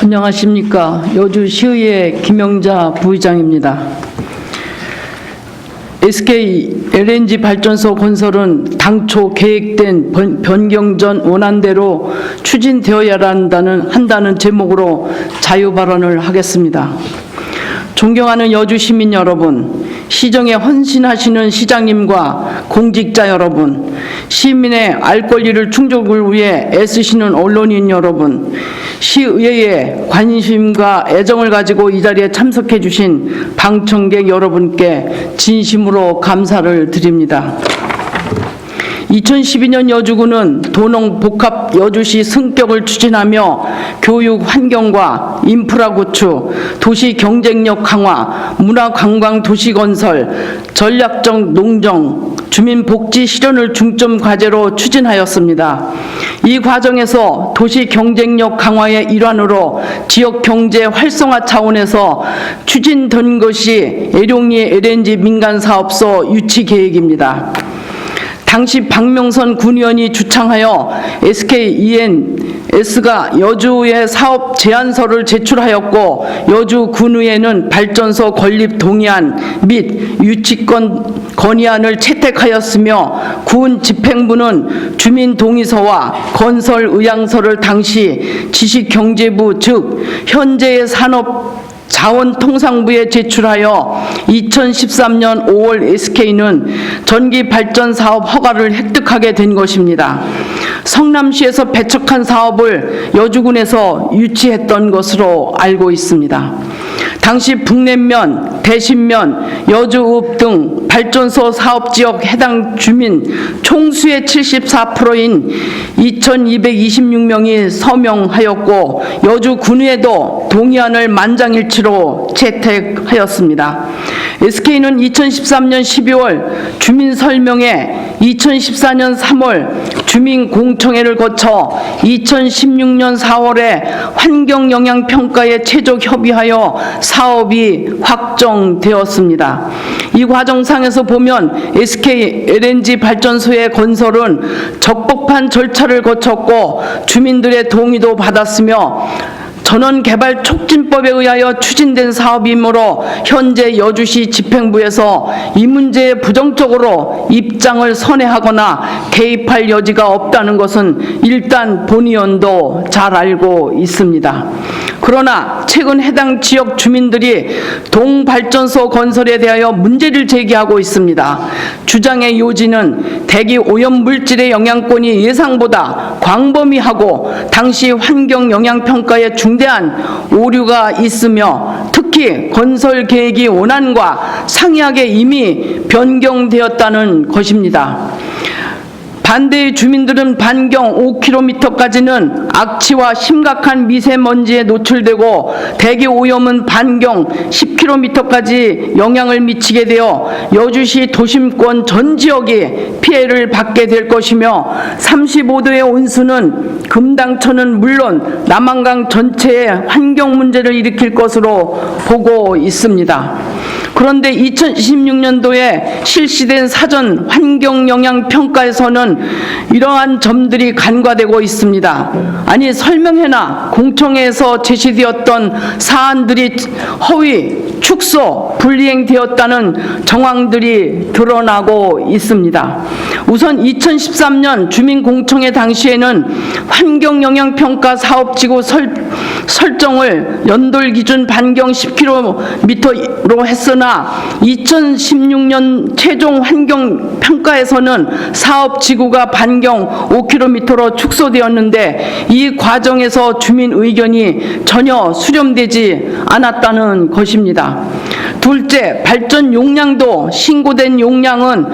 안녕하십니까. 여주시의회 김영자 부의장입니다. SK LNG 발전소 건설은 당초 계획된 변경 전 원안대로 추진되어야 한다는 제목으로 자유 발언을 하겠습니다. 존경하는 여주 시민 여러분, 시정에 헌신하시는 시장님과 공직자 여러분, 시민의 알 권리를 충족을 위해 애쓰시는 언론인 여러분, 시의회에 관심과 애정을 가지고 이 자리에 참석해 주신 방청객 여러분께 진심으로 감사를 드립니다. 2012년 여주구는 도농 복합 여주시 승격을 추진하며 교육 환경과 인프라 구축, 도시 경쟁력 강화, 문화관광 도시 건설, 전략적 농정, 주민 복지 실현을 중점 과제로 추진하였습니다. 이 과정에서 도시 경쟁력 강화의 일환으로 지역 경제 활성화 차원에서 추진된 것이 애룡리 LNG 민간사업소 유치 계획입니다. 당시 박명선 군의원이 주창하여 SKENS가 여주에 사업 제안서를 제출하였고, 여주 군의회는 발전소 건립 동의안 및 유치권 건의안을 채택하였으며, 군 집행부는 주민 동의서와 건설 의향서를 당시 지식경제부 즉 현재의 산업 자원통상부에 제출하여 2013년 5월 SK는 전기 발전 사업 허가를 획득하게 된 것입니다. 성남시에서 배척한 사업을 여주군에서 유치했던 것으로 알고 있습니다. 당시 북내면, 대신면, 여주읍 등 발전소 사업지역 해당 주민 총수의 74%인 2,226명이 서명하였고, 여주군의회도 동의안을 만장일치로 채택하였습니다. SK는 2013년 12월 주민 설명회, 2014년 3월 주민 공청회를 거쳐 2016년 4월에 환경영향평가에 최종 협의하여 사업이 확정되었습니다. 이 과정상에서 보면 SK LNG 발전소의 건설은 적법한 절차를 거쳤고 주민들의 동의도 받았으며 전원개발촉진법에 의하여 추진된 사업이므로 현재 여주시 집행부에서 이 문제에 부정적으로 입장을 선회하거나 개입할 여지가 없다는 것은 일단 본의원도 잘 알고 있습니다. 그러나 최근 해당 지역 주민들이 동발전소 건설에 대하여 문제를 제기하고 있습니다. 주장의 요지는 대기 오염 물질의 영향권이 예상보다 광범위하고 당시 환경영향평가에 중대한 오류가 있으며 특히 건설 계획이 원안과 상이하게 이미 변경되었다는 것입니다. 반대의 주민들은 반경 5km까지는 악취와 심각한 미세먼지에 노출되고 대기 오염은 반경 10km까지 영향을 미치게 되어 여주시 도심권 전 지역이 피해를 받게 될 것이며 35도의 온수는 금당천은 물론 남한강 전체에 환경 문제를 일으킬 것으로 보고 있습니다. 그런데 2016년도에 실시된 사전 환경영향평가에서는 이러한 점들이 간과되고 있습니다. 아니, 설명회나 공청회에서 제시되었던 사안들이 허위, 축소, 불이행되었다는 정황들이 드러나고 있습니다. 우선 2013년 주민공청회 당시에는 환경영향평가 사업지구 설정을 연돌기준 반경 10km로 했으나 2016년 최종 환경평가에서는 사업지구가 반경 5km로 축소되었는데 이 과정에서 주민 의견이 전혀 수렴되지 않았다는 것입니다. 둘째, 발전 용량도 신고된 용량은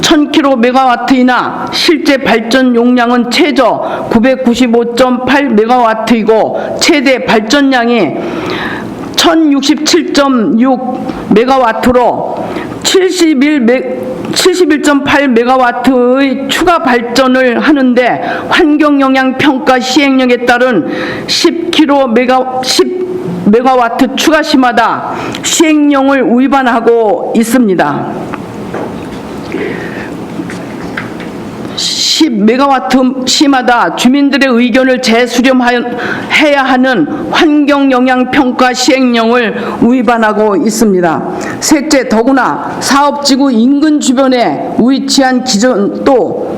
1000kW이나 실제 발전 용량은 최저 995.8MW이고 최대 발전량이 1067.6MW로 71.8MW의 추가 발전을 하는데 환경영향평가 시행령에 따른 10MW 추가 시마다 시행령을 위반하고 있습니다. 10메가와트 시마다 주민들의 의견을 재수렴해야 하는 환경영향평가 시행령을 위반하고 있습니다. 셋째, 더구나 사업지구 인근 주변에 위치한 기존 또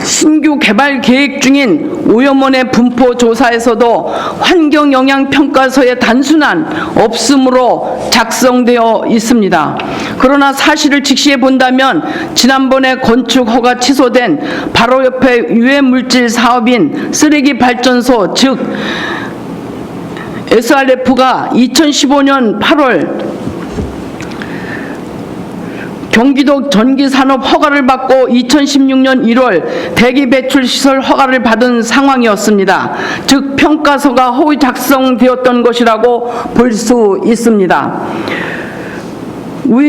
신규 개발 계획 중인 오염원의 분포 조사에서도 환경영향평가서의 단순한 없음으로 작성되어 있습니다. 그러나 사실을 직시해 본다면 지난번에 건축 허가 취소된 바로 옆에 유해물질 사업인 쓰레기 발전소 즉 SRF가 2015년 8월 경기도 전기산업 허가를 받고 2016년 1월 대기배출시설 허가를 받은 상황이었습니다. 즉 평가서가 허위 작성되었던 것이라고 볼 수 있습니다.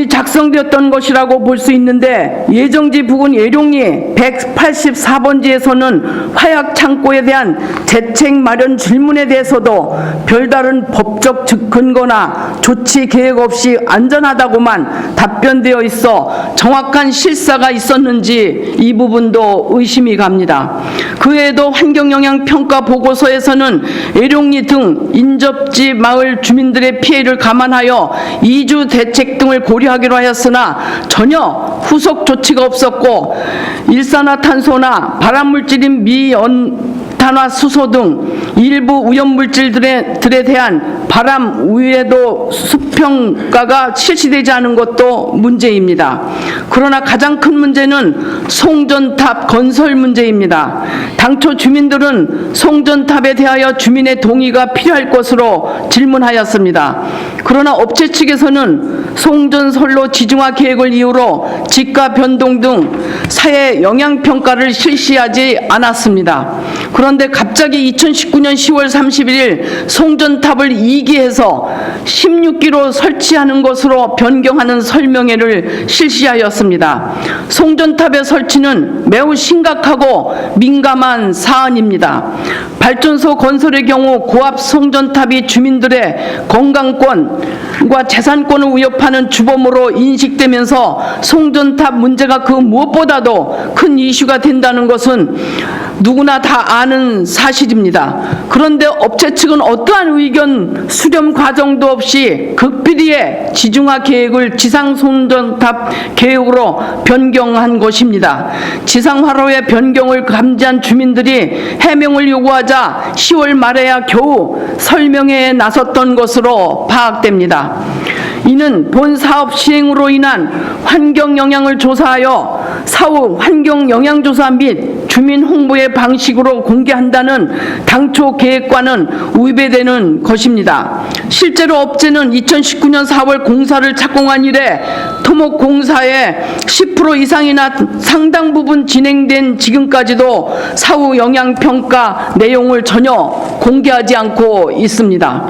작성되었던 것이라고 볼 수 있는데 예정지 부근 예룡리 184번지에서는 화약 창고에 대한 대책 마련 질문에 대해서도 별다른 법적 근거나 조치 계획 없이 안전하다고만 답변되어 있어 정확한 실사가 있었는지 이 부분도 의심이 갑니다. 그 외에도 환경영향평가 보고서에서는 예룡리 등 인접지 마을 주민들의 피해를 감안하여 이주 대책 등을 고려하기로 하였으나 전혀 후속 조치가 없었고 일산화탄소나 발암물질인 미연탄화수소 등 일부 오염물질들에 대한 발암 위해도 수평가가 실시되지 않은 것도 문제입니다. 그러나 가장 큰 문제는 송전탑 건설 문제입니다. 당초 주민들은 송전탑에 대하여 주민의 동의가 필요할 것으로 질문하였습니다. 그러나 업체 측에서는 송전선로 지중화 계획을 이유로 지가 변동 등 사회 영향평가를 실시하지 않았습니다. 그런데 갑자기 2019년 10월 31일 송전탑을 2기에서 16기로 설치하는 것으로 변경하는 설명회를 실시하였습니다. 송전탑의 설치는 매우 심각하고 민감한 사안입니다. 발전소 건설의 경우 고압 송전탑이 주민들의 건강권과 재산권을 위협하는 주범으로 인식되면서 송전탑 문제가 그 무엇보다도 큰 이슈가 된다는 것은 누구나 다 아는 사실입니다. 그런데 업체 측은 어떠한 의견 수렴 과정도 없이 극비리의 지중화 계획을 지상 송전탑 계획으로 변경한 것입니다. 지상화로의 변경을 감지한 주민들이 해명을 요구하자 10월 말에야 겨우 설명회에 나섰던 것으로 파악됩니다. 이는 본 사업 시행으로 인한 환경 영향을 조사하여 사후 환경 영향조사 및 주민 홍보의 방식으로 공개한다는 당초 계획과는 위배되는 것입니다. 실제로 업체는 2019년 4월 공사를 착공한 이래 토목 공사의 10% 이상이나 상당 부분 진행된 지금까지도 사후 영향평가 내용을 전혀 공개하지 않고 있습니다.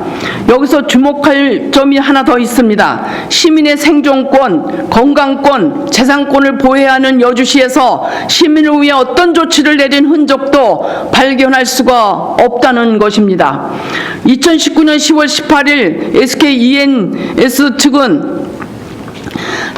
여기서 주목할 점이 하나 더 있습니다. 시민의 생존권, 건강권, 재산권을 보호해야 하는 여주시에서 시민을 위해 어떤 조치를 내린 흔적도 발견할 수가 없다는 것입니다. 2019년 10월 18일 SK E&S 측은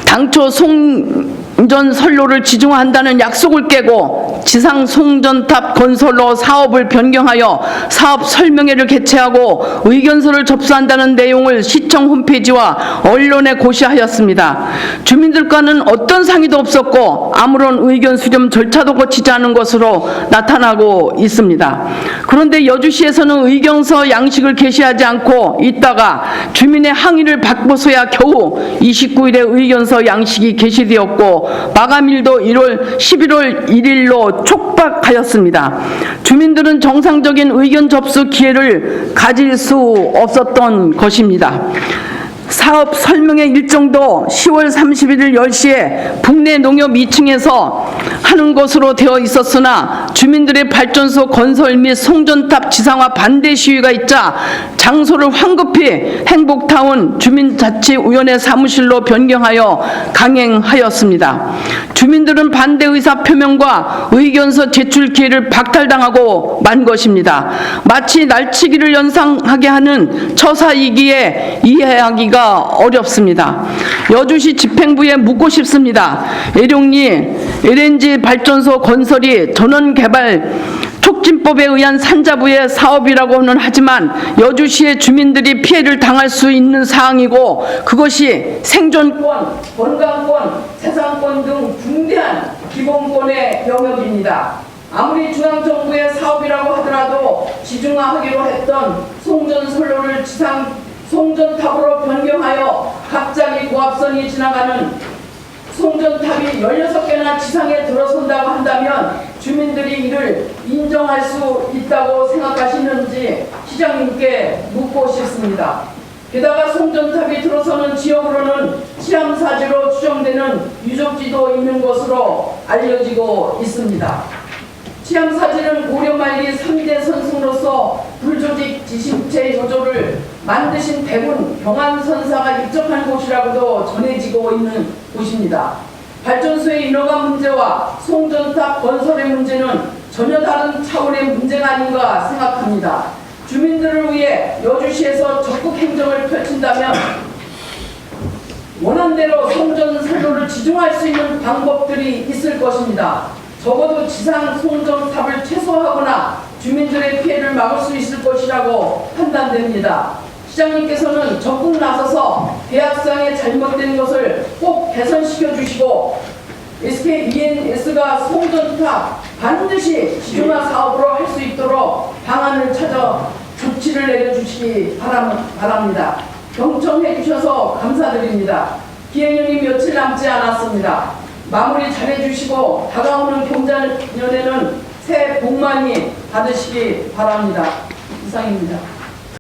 당초 송전선로를 지중화한다는 약속을 깨고 지상 송전탑 건설로 사업을 변경하여 사업 설명회를 개최하고 의견서를 접수한다는 내용을 시청 홈페이지와 언론에 고시하였습니다. 주민들과는 어떤 상의도 없었고 아무런 의견 수렴 절차도 거치지 않은 것으로 나타나고 있습니다. 그런데 여주시에서는 의견서 양식을 게시하지 않고 있다가 주민의 항의를 받고서야 겨우 29일에 의견서 양식이 게시되었고 마감일도 11월 1일로 촉박하였습니다. 주민들은 정상적인 의견 접수 기회를 가질 수 없었던 것입니다. 사업 설명회 일정도 10월 31일 10시에 북내 농협 2층에서 하는 것으로 되어 있었으나 주민들의 발전소 건설 및 송전탑 지상화 반대 시위가 있자 장소를 황급히 행복타운 주민자치위원회 사무실로 변경하여 강행하였습니다. 주민들은 반대 의사 표명과 의견서 제출 기회를 박탈당하고 만 것입니다. 마치 날치기를 연상하게 하는 처사이기에 이해하기가 하기가 어렵습니다. 여주시 집행부에 묻고 싶습니다. 애룡리 LNG 발전소 건설이 전원개발 촉진법에 의한 산자부의 사업이라고는 하지만 여주시의 주민들이 피해를 당할 수 있는 사항이고 그것이 생존권, 건강권, 재산권 등 중대한 기본권의 영역입니다. 아무리 중앙정부의 사업이라고 하더라도 지중화하기로 했던 송전선로를 지상 송전탑으로 변경하여 갑자기 고압선이 지나가는 송전탑이 16개나 지상에 들어선다고 한다면 주민들이 이를 인정할 수 있다고 생각하시는지 시장님께 묻고 싶습니다. 게다가 송전탑이 들어서는 지역으로는 치암사지로 추정되는 유적지도 있는 것으로 알려지고 있습니다. 치암사지는 고려 말기 3대 선승으로서 불조직 지식체 요조를 만드신 대군 경안선사가 입적한 곳이라고도 전해지고 있는 곳입니다. 발전소의 인허가 문제와 송전탑 건설의 문제는 전혀 다른 차원의 문제가 아닌가 생각합니다. 주민들을 위해 여주시에서 적극 행정을 펼친다면 원한대로 송전선로를 지중할 수 있는 방법들이 있을 것입니다. 적어도 지상 송전탑을 최소화하거나 주민들의 피해를 막을 수 있을 것이라고 판단됩니다. 시장님께서는 적극 나서서 계약상에 잘못된 것을 꼭 개선시켜 주시고 SK E&S가 송전탑 반드시 지중화 사업으로 할 수 있도록 방안을 찾아 조치를 내려주시기 바랍니다. 경청해 주셔서 감사드립니다. 기행령이 며칠 남지 않았습니다. 마무리 잘해주시고 다가오는 경자년에는 새해 복 많이 받으시기 바랍니다. 이상입니다.